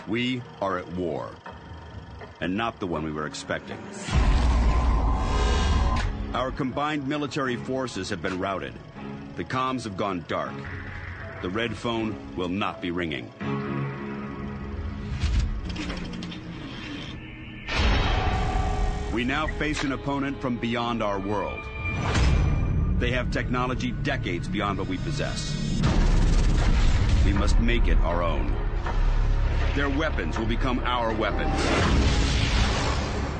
We are at war, and not the one we were expecting. Our combined military forces have been routed. The comms have gone dark. The red phone will not be ringing. We now face an opponent from beyond our world. They have technology decades beyond what we possess. We must make it our own. Their weapons will become our weapons.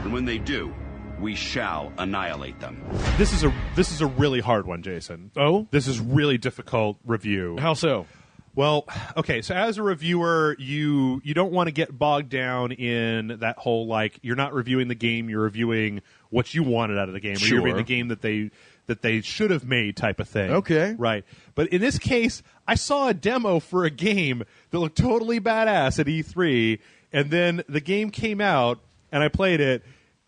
And when they do, we shall annihilate them. This is a really hard one, Jason. Oh? This is really difficult review. How so? Well, okay, so as a reviewer, you don't want to get bogged down in that whole, like, you're not reviewing the game, you're reviewing what you wanted out of the game, or Sure. you're reviewing the game that they should have made type of thing. Okay. Right. But in this case, I saw a demo for a game that looked totally badass at E3, and then the game came out, and I played it,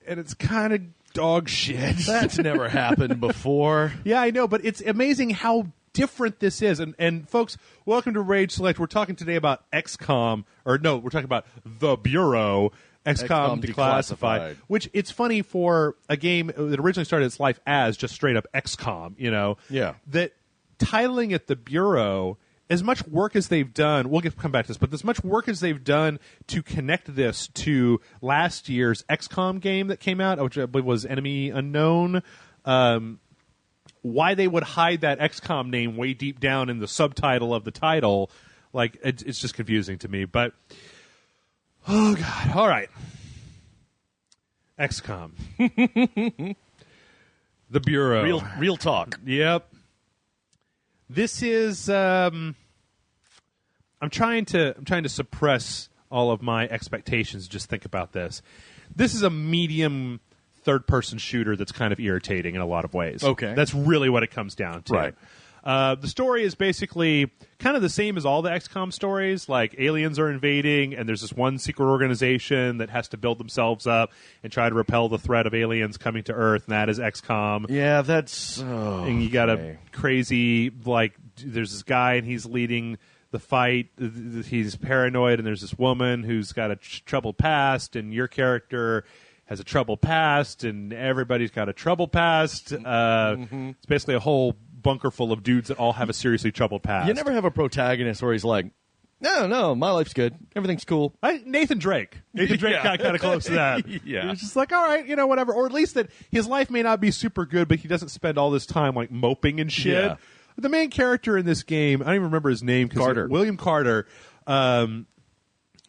and it's kind of dog shit. That's never happened before. Yeah, I know, but it's amazing how different this is. And folks, welcome to Rage Select. We're talking today about XCOM, or no, we're talking about The Bureau, XCOM Declassified, which it's funny for a game that originally started its life as just straight up XCOM, you know? Yeah. That titling it The Bureau, as much work as they've done, come back to this, but as much work as they've done to connect this to last year's XCOM game that came out, which I believe was Enemy Unknown, why they would hide that XCOM name way deep down in the subtitle of the title, like, it's just confusing to me. But, oh, God. All right. XCOM. The Bureau. Real talk. Yep. This is I'm trying to suppress all of my expectations. Just think about this. This is a medium third-person shooter that's kind of irritating in a lot of ways. Okay. That's really what it comes down to. Right. The story is basically kind of the same as all the XCOM stories. Like, aliens are invading, and there's this one secret organization that has to build themselves up and try to repel the threat of aliens coming to Earth, and that is XCOM. Yeah, that's... And you got a crazy, like, there's this guy, and he's leading the fight. He's paranoid, and there's this woman who's got a troubled past, and your character has a troubled past, and everybody's got a troubled past. It's basically a whole bunker full of dudes that all have a seriously troubled past. You never have a protagonist where he's like, no, my life's good. Everything's cool. Nathan Drake. Nathan Drake got kind of close to that. Yeah. He's just like, all right, whatever. Or at least that his life may not be super good, but he doesn't spend all this time, like, moping and shit. Yeah. The main character in this game, I don't even remember his name. Carter. William Carter,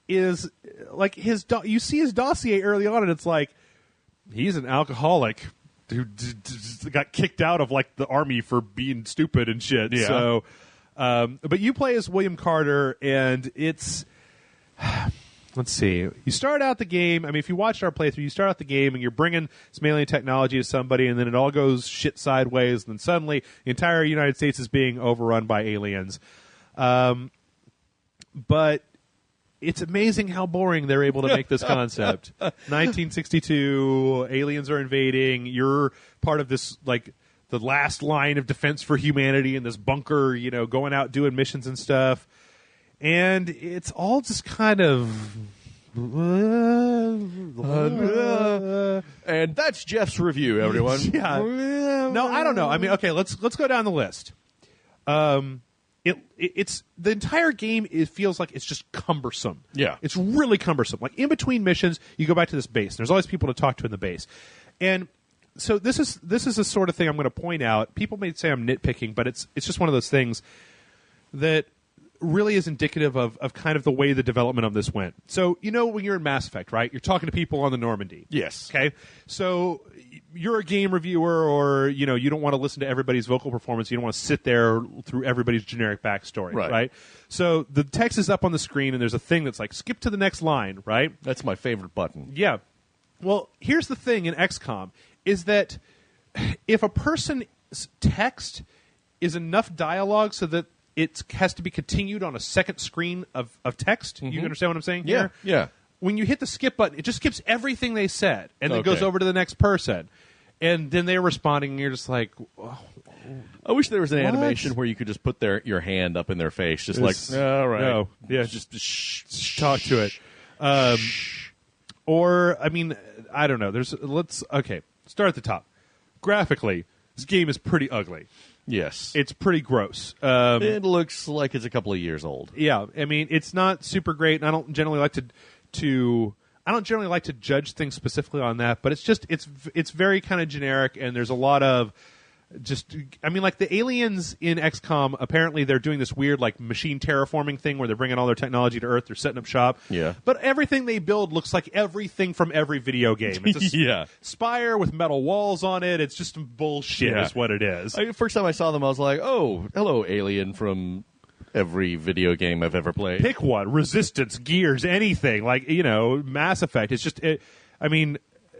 is, like, you see his dossier early on, and it's like, he's an alcoholic who got kicked out of, like, the army for being stupid and shit. Yeah. So, but you play as William Carter, and it's... Let's see. You start out the game. I mean, if you watched our playthrough, you start out the game and you're bringing some alien technology to somebody, and then it all goes shit sideways, and then suddenly the entire United States is being overrun by aliens. But it's amazing how boring they're able to make this concept. 1962, aliens are invading. You're part of this, like, the last line of defense for humanity in this bunker, going out doing missions and stuff. And it's all just kind of... And that's Jeff's review, everyone. Yeah. No, I don't know. I mean, okay, let's go down the list. It's the entire game. It feels like it's just cumbersome. Yeah, it's really cumbersome. Like, in between missions, you go back to this base. And there's always people to talk to in the base, and so this is the sort of thing I'm going to point out. People may say I'm nitpicking, but it's just one of those things that really is indicative of kind of the way the development of this went. So, when you're in Mass Effect, right? You're talking to people on the Normandy. Yes. Okay? So you're a game reviewer, or, you don't want to listen to everybody's vocal performance. You don't want to sit there through everybody's generic backstory, right? So the text is up on the screen, and there's a thing that's like, skip to the next line, right? That's my favorite button. Yeah. Well, here's the thing in XCOM, is that if a person's text is enough dialogue so that it has to be continued on a second screen of text. You understand what I'm saying here? Yeah. When you hit the skip button, it just skips everything they said, and then goes over to the next person. And then they're responding, and you're just like... Oh, I wish there was an animation where you could just put your hand up in their face, just like, all right. No. Yeah, just talk to it. Or, I mean, I don't know. Start at the top. Graphically, this game is pretty ugly. Yes. It's pretty gross. It looks like it's a couple of years old. Yeah, I mean, it's not super great, and I don't generally like to judge things specifically on that, but it's very kind of generic, and there's a lot of like the aliens in XCOM, apparently they're doing this weird like machine terraforming thing where they're bringing all their technology to Earth, they're setting up shop. Yeah. But everything they build looks like everything from every video game. It's a spire with metal walls on it. It's just bullshit is what it is. First time I saw them, I was like, oh, hello, alien from every video game I've ever played. Pick one. Resistance, Gears, anything. Like, Mass Effect. It's just,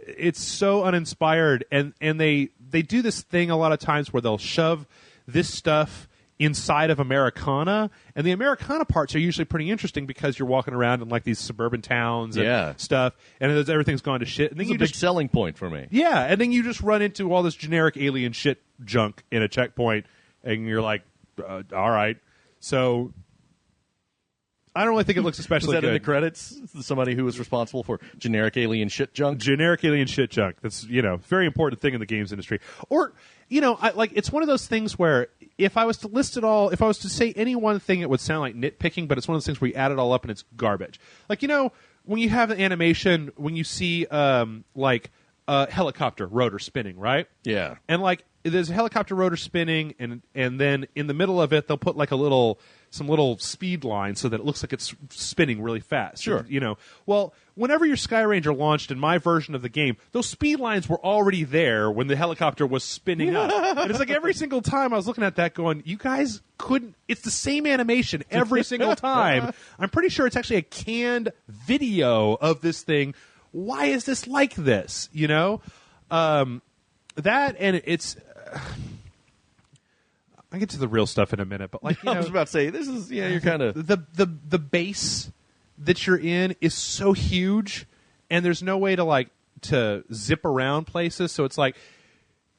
it's so uninspired, and they do this thing a lot of times where they'll shove this stuff inside of Americana, and the Americana parts are usually pretty interesting because you're walking around in like these suburban towns and stuff, and everything's gone to shit. And then it's a big selling point for me. Yeah, and then you just run into all this generic alien shit junk in a checkpoint, and you're like, all right. So I don't really think it looks especially good. Is that in the credits? Somebody who was responsible for generic alien shit junk? Generic alien shit junk. That's, very important thing in the games industry. Or, it's one of those things where if I was to list it all, if I was to say any one thing, it would sound like nitpicking, but it's one of those things where you add it all up and it's garbage. Like, when you have an animation, when you see, a helicopter rotor spinning, right? Yeah. And, there's a helicopter rotor spinning, and then in the middle of it, they'll put, some little speed line so that it looks like it's spinning really fast. Sure. Well, whenever your Sky Ranger launched in my version of the game, those speed lines were already there when the helicopter was spinning up. And it's like every single time I was looking at that going, you guys couldn't, it's the same animation every single time. I'm pretty sure it's actually a canned video of this thing. Why is this like this? That, and it's... I'll get to the real stuff in a minute, but I was about to say, this is, you're kind of... The base that you're in is so huge, and there's no way to zip around places, so it's like,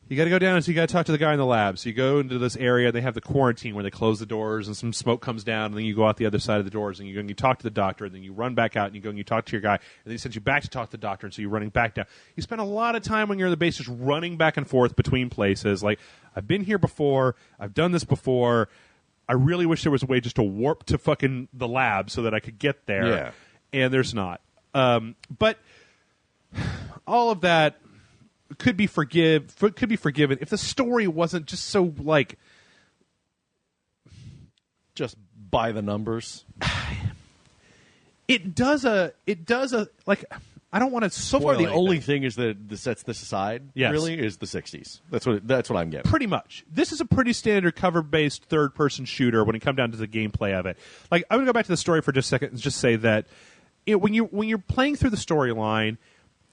you got to go down, so you got to talk to the guy in the lab. So you go into this area, and they have the quarantine where they close the doors, and some smoke comes down, and then you go out the other side of the doors, and you go and you talk to the doctor, and then you run back out, and you go and you talk to your guy, and then he sends you back to talk to the doctor, and so you're running back down. You spend a lot of time when you're in the base just running back and forth between places. Like, I've been here before, I've done this before, I really wish there was a way just to warp to fucking the lab so that I could get there. Yeah. And there's not. But all of that could be forgiven if the story wasn't just so just by the numbers. It does a I don't want to so far the only thing is that sets this aside. Yes. Really is the 60s. That's what I'm getting. Pretty much. This is a pretty standard cover-based third-person shooter when it comes down to the gameplay of it. I'm going to go back to the story for just a second and just say that when you're playing through the storyline,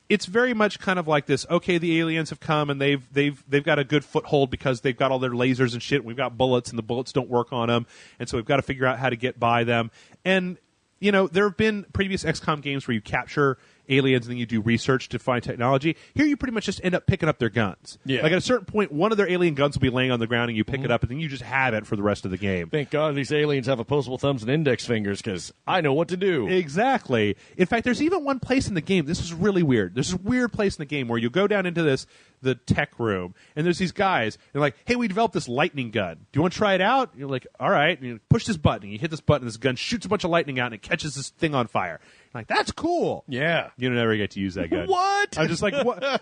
it's very much kind of like this. Okay, the aliens have come and they've got a good foothold because they've got all their lasers and shit. And we've got bullets and the bullets don't work on them, and so we've got to figure out how to get by them. And there have been previous XCOM games where you capture aliens and then you do research to find technology. Here you pretty much just end up picking up their guns. Yeah. Like at a certain point, one of their alien guns will be laying on the ground and you pick it up and then you just have it for the rest of the game. Thank God these aliens have opposable thumbs and index fingers because I know what to do. Exactly. In fact, there's even one place in the game, this is really weird. There's a weird place in the game where you go down into the tech room and there's these guys, they're like, hey, we developed this lightning gun. Do you want to try it out? And you're like, all right. And you push this button, and you hit this button, and this gun shoots a bunch of lightning out and it catches this thing on fire. Like, that's cool. Yeah. You never get to use that gun. What? I'm just like,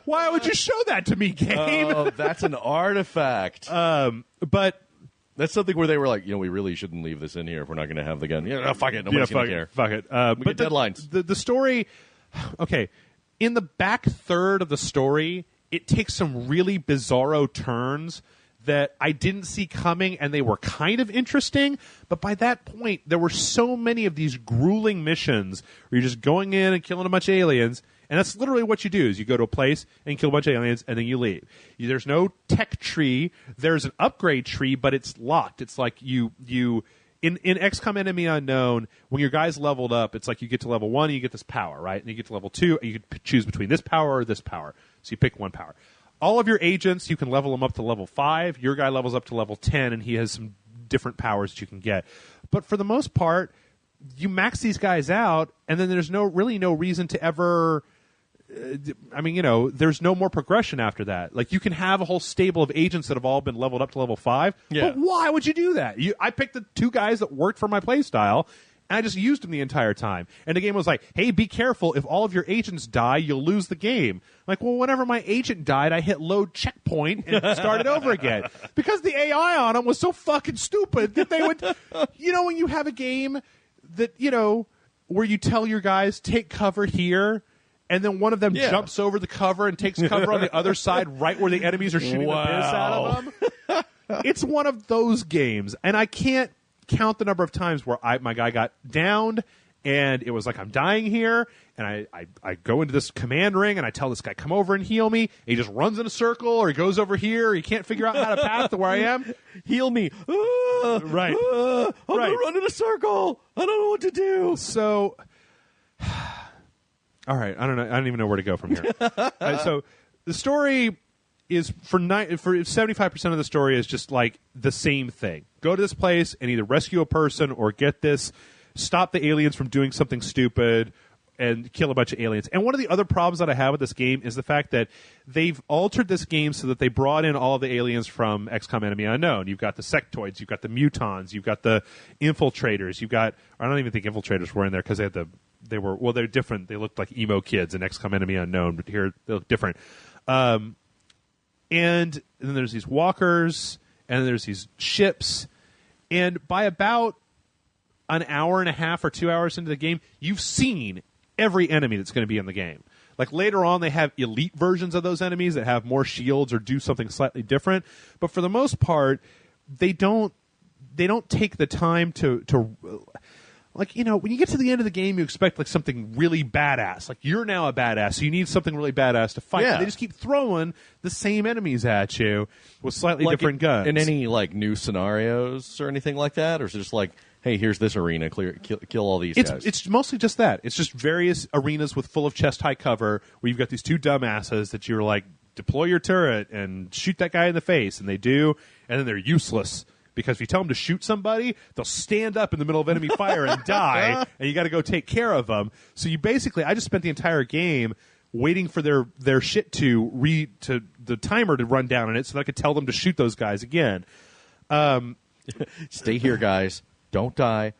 why would you show that to me, game? Oh, that's an artifact. But that's something where they were like, we really shouldn't leave this in here if we're not going to have the gun. Fuck it. Nobody's going to care. Fuck it. We get deadlines. The story, okay, in the back third of the story, it takes some really bizarro turns that I didn't see coming, and they were kind of interesting, but by that point, there were so many of these grueling missions where you're just going in and killing a bunch of aliens, and that's literally what you do, is you go to a place and kill a bunch of aliens, and then you leave. There's no tech tree. There's an upgrade tree, but it's locked. It's like in XCOM Enemy Unknown, when your guy's leveled up, it's like you get to level 1 and you get this power, right? And you get to level 2, and you can choose between this power or this power. So you pick one power. All of your agents, you can level them up to level 5. Your guy levels up to level 10, and he has some different powers that you can get. But for the most part, you max these guys out, and then there's really no reason to ever. There's no more progression after that. Like, you can have a whole stable of agents that have all been leveled up to level 5. Yeah. But why would you do that? I picked the 2 guys that worked for my playstyle, and I just used them the entire time. And the game was like, hey, be careful. If all of your agents die, you'll lose the game. I'm like, well, whenever my agent died, I hit load checkpoint and started over again. Because the AI on them was so fucking stupid that they would... when you have a game that, where you tell your guys, take cover here... And then one of them jumps over the cover and takes cover on the other side, right where the enemies are shooting the piss out of them. It's one of those games, and I can't count the number of times where my guy got downed, and it was like, I'm dying here, and I go into this command ring, and I tell this guy, come over and heal me. And he just runs in a circle, or he goes over here, or he can't figure out how to path to where I am. Heal me. Right. I'm going to run in a circle. I don't know what to do. So... All right, I don't know. I don't even know where to go from here. So the story is for 75% of the story is just like the same thing. Go to this place and either rescue a person or get this, stop the aliens from doing something stupid, and kill a bunch of aliens. And one of the other problems that I have with this game is the fact that they've altered this game so that they brought in all of the aliens from XCOM Enemy Unknown. You've got the sectoids, you've got the mutons, you've got the infiltrators, you've got... I don't even think infiltrators were in there because they're different. They looked like emo kids in XCOM Enemy Unknown, but here they look different. And then there's these walkers, and then there's these ships. And by about an hour and a half or 2 hours into the game, you've seen every enemy that's going to be in the game. Like, later on, they have elite versions of those enemies that have more shields or do something slightly different. But for the most part, they don't take the time to like, when you get to the end of the game, you expect like something really badass. Like, you're now a badass, so you need something really badass to fight. Yeah. They just keep throwing the same enemies at you with slightly different guns. In any like new scenarios or anything like that, or is it just like, hey, here's this arena, kill all these guys? It's mostly just that. It's just various arenas with full of chest high cover where you've got these 2 dumbasses that you're like, deploy your turret and shoot that guy in the face, and they do, and then they're useless. Because if you tell them to shoot somebody, they'll stand up in the middle of enemy fire and die, and you got to go take care of them. So I just spent the entire game waiting for their shit to the timer to run down on it, so that I could tell them to shoot those guys again. Stay here, guys. Don't die,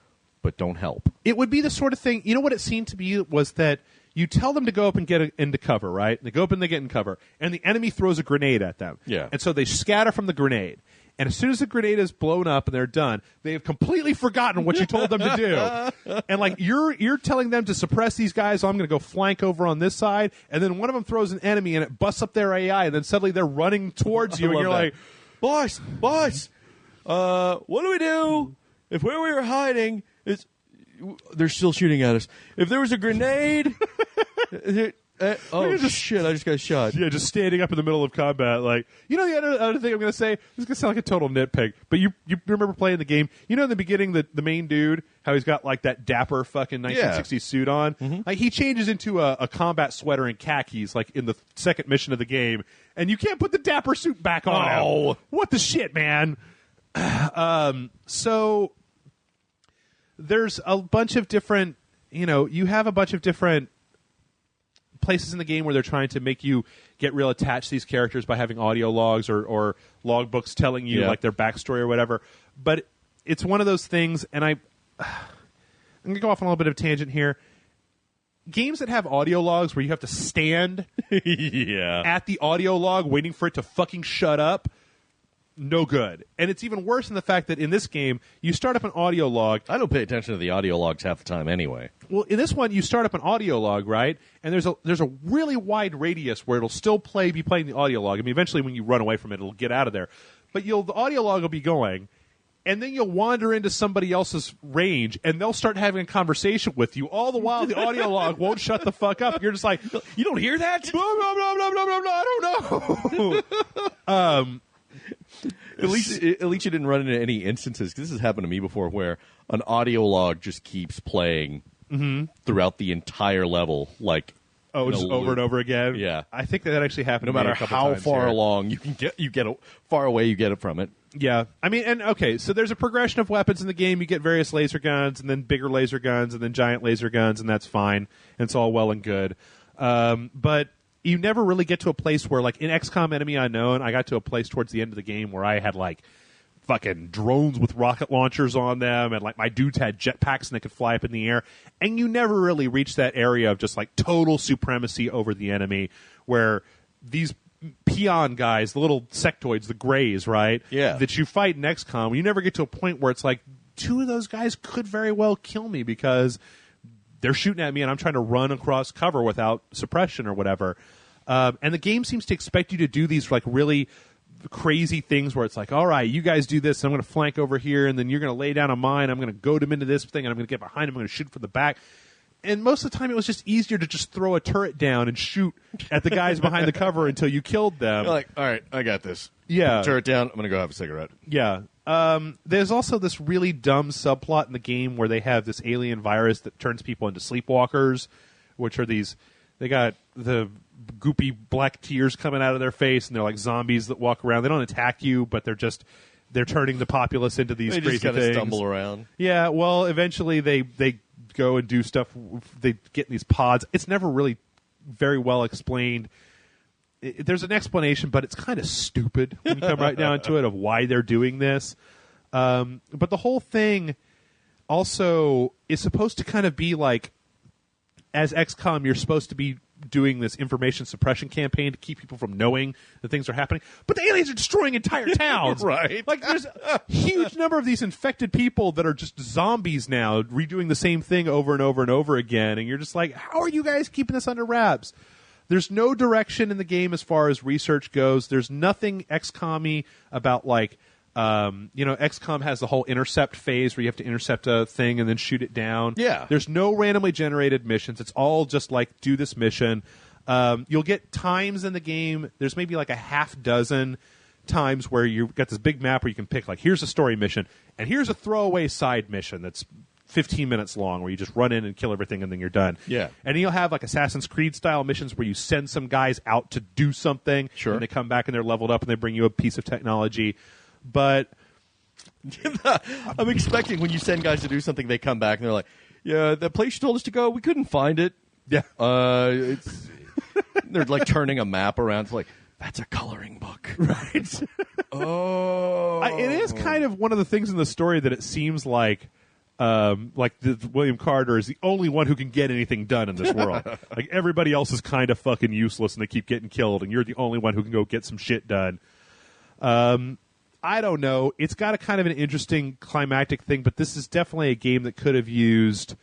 but don't help. It would be the sort of thing. You know what it seemed to be was that you tell them to go up and get into cover, right? They go up and they get in cover, and the enemy throws a grenade at them. Yeah. And so they scatter from the grenade. And as soon as the grenade is blown up and they're done, they have completely forgotten what you told them to do. And like, you're telling them to suppress these guys, so I'm going to go flank over on this side, and then one of them throws an enemy and it busts up their AI, and then suddenly they're running towards you, and you're like, boss, what do we do if where we were hiding is they're still shooting at us? If there was a grenade... shit, I just got shot. Yeah, just standing up in the middle of combat. Like, the other thing I'm going to say, this is going to sound like a total nitpick, but you remember playing the game, in the beginning, the main dude, how he's got like that dapper fucking 1960s suit on? Mm-hmm. Like, he changes into a combat sweater and khakis, like in the second mission of the game, and you can't put the dapper suit back on him. What the shit, man? So, there's a bunch of different, you have a bunch of different places in the game where they're trying to make you get real attached to these characters by having audio logs or log books telling you like their backstory or whatever. But it's one of those things, and I'm going to go off on a little bit of a tangent here. Games that have audio logs where you have to stand at the audio log waiting for it to fucking shut up, no good. And it's even worse in the fact that in this game, you start up an audio log. I don't pay attention to the audio logs half the time anyway. Well, in this one, you start up an audio log, right? And there's a really wide radius where it'll still be playing the audio log. I mean, eventually when you run away from it, it'll get out of there. But the audio log will be going, and then you'll wander into somebody else's range, and they'll start having a conversation with you. All the while, the audio log won't shut the fuck up. You're just like, you don't hear that? Blah, blah, blah, blah, blah, blah, blah, I don't know. At least you didn't run into any instances, because this has happened to me before, where an audio log just keeps playing throughout the entire level, like Oh, just over and over again. Yeah, I think that actually happened. No to me matter a couple how times far here. along you get far away you get it from it. Yeah, I mean, and okay, so there's a progression of weapons in the game. You get various laser guns, and then bigger laser guns, and then giant laser guns, and that's fine. And it's all well and good. But you never really get to a place where, like in XCOM Enemy Unknown, I got to a place towards the end of the game where I had like fucking drones with rocket launchers on them, and like my dudes had jetpacks and they could fly up in the air. And you never really reach that area of just like total supremacy over the enemy, where these peon guys, the little sectoids, the grays, right? Yeah. That you fight in XCOM, you never get to a point where it's like two of those guys could very well kill me because they're shooting at me and I'm trying to run across cover without suppression or whatever. And the game seems to expect you to do these like really crazy things where it's like, all right, you guys do this, and I'm going to flank over here, and then you're going to lay down a mine, I'm going to goad them into this thing, and I'm going to get behind them, I'm going to shoot from the back. And most of the time, it was just easier to just throw a turret down and shoot at the guys behind the cover until you killed them. You're like, all right, I got this. Yeah. Turret down. I'm going to go have a cigarette. Yeah. There's also this really dumb subplot in the game where they have this alien virus that turns people into sleepwalkers, which are these. They got the goopy black tears coming out of their face, and they're like zombies that walk around. They don't attack you, but they're turning the populace into these They crazy just kind of things. stumble around. Yeah. Well, eventually they go and do stuff. They get in these pods. It's never really very well explained. There's an explanation, but it's kind of stupid when you come right down to it of why they're doing this. But the whole thing also is supposed to kind of be like, as XCOM, you're supposed to be doing this information suppression campaign to keep people from knowing that things are happening. But the aliens are destroying entire towns. Right. Like, there's a huge number of these infected people that are just zombies now, redoing the same thing over and over and over again. And you're just like, how are you guys keeping this under wraps? There's no direction in the game as far as research goes. There's nothing XCOM-y about, like, XCOM has the whole intercept phase where you have to intercept a thing and then shoot it down. Yeah. There's no randomly generated missions. It's all just like, do this mission. You'll get times in the game. There's maybe like a half dozen times where you've got this big map where you can pick, like, here's a story mission, and here's a throwaway side mission that's 15 minutes long where you just run in and kill everything and then you're done. Yeah. And you'll have like Assassin's Creed style missions where you send some guys out to do something. Sure. And they come back and they're leveled up and they bring you a piece of technology. But I'm expecting when you send guys to do something, they come back and they're like, yeah, the place you told us to go, we couldn't find it. yeah. They're like turning a map around. It's like, that's a coloring book. Right. Oh. It is kind of one of the things in the story that it seems like William Carter is the only one who can get anything done in this world. Like, everybody else is kind of fucking useless and they keep getting killed, and you're the only one who can go get some shit done. I don't know. It's got a kind of an interesting climactic thing, but this is definitely a game that could have used...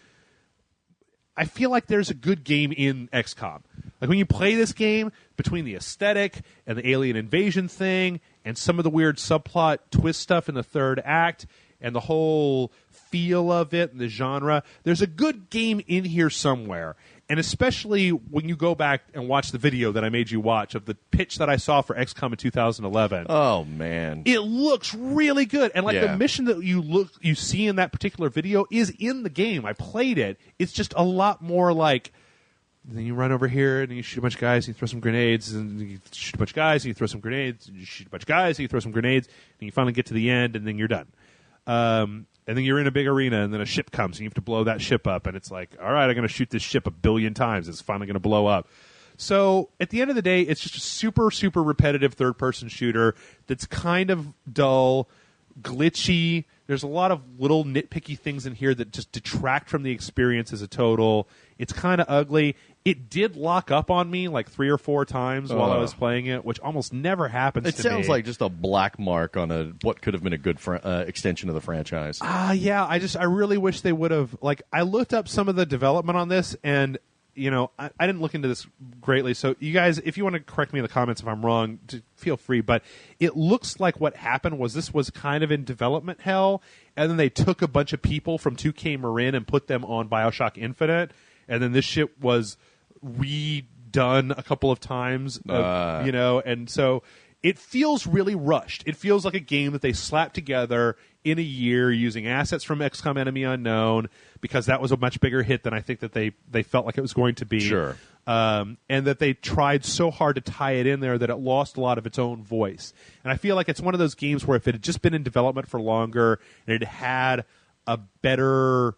I feel like there's a good game in XCOM. Like, when you play this game, between the aesthetic and the alien invasion thing and some of the weird subplot twist stuff in the third act and the whole feel of it and the genre, there's a good game in here somewhere. And especially when you go back and watch the video that I made you watch of the pitch that I saw for XCOM in 2011. Oh, man. It looks really good. And like, Yeah. the mission that you see in that particular video is in the game. I played it. It's just a lot more like, then you run over here and you shoot a bunch of guys and you throw some grenades, and you shoot a bunch of guys and you throw some grenades, and you shoot a bunch of guys and you throw some grenades, and you finally get to the end and then you're done. And then you're in a big arena, and then a ship comes, and you have to blow that ship up. And it's like, all right, I'm going to shoot this ship 1 billion times. It's finally going to blow up. So at the end of the day, it's just a super, super repetitive third-person shooter that's kind of dull, glitchy. There's a lot of little nitpicky things in here that just detract from the experience as a total. It's kind of ugly. It did lock up on me like 3 or 4 times while I was playing it, which almost never happens to me. It sounds like just a black mark on what could have been a good extension of the franchise. Yeah. I really wish they would have. Like, I looked up some of the development on this, and I didn't look into this greatly. So you guys, if you want to correct me in the comments if I'm wrong, feel free. But it looks like what happened was this was kind of in development hell, and then they took a bunch of people from 2K Marin and put them on BioShock Infinite, and then this shit was redone a couple of times, and so it feels really rushed. It feels like a game that they slapped together in a year using assets from XCOM Enemy Unknown, because that was a much bigger hit than I think that they felt like it was going to be. Sure. And that they tried so hard to tie it in there that it lost a lot of its own voice. And I feel like it's one of those games where if it had just been in development for longer and it had a better,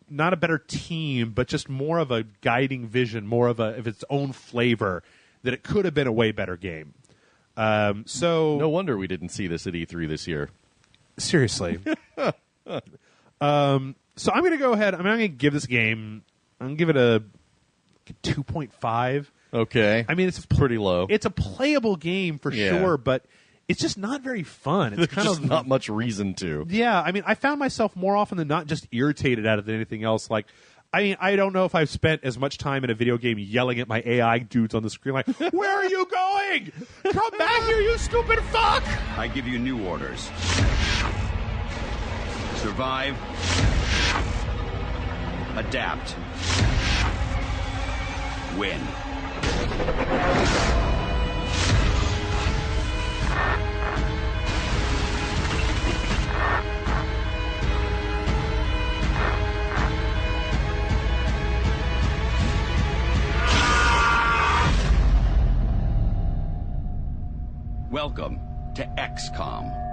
not a better team, but just more of a guiding vision, more of its own flavor, that it could have been a way better game. So no wonder we didn't see this at E3 this year. Seriously. So I'm going to go ahead. I'm going to give this game, I'm going to give it a 2.5. Okay. I mean, it's pretty low. It's a playable game for sure, but it's just not very fun. It's kind just of not much reason to. Yeah, I mean, I found myself more often than not just irritated at it than anything else. Like, I mean, I don't know if I've spent as much time in a video game yelling at my AI dudes on the screen, like, "Where are you going? Come back here, you stupid fuck!" I give you new orders. Survive. Adapt. Win. Welcome to XCOM.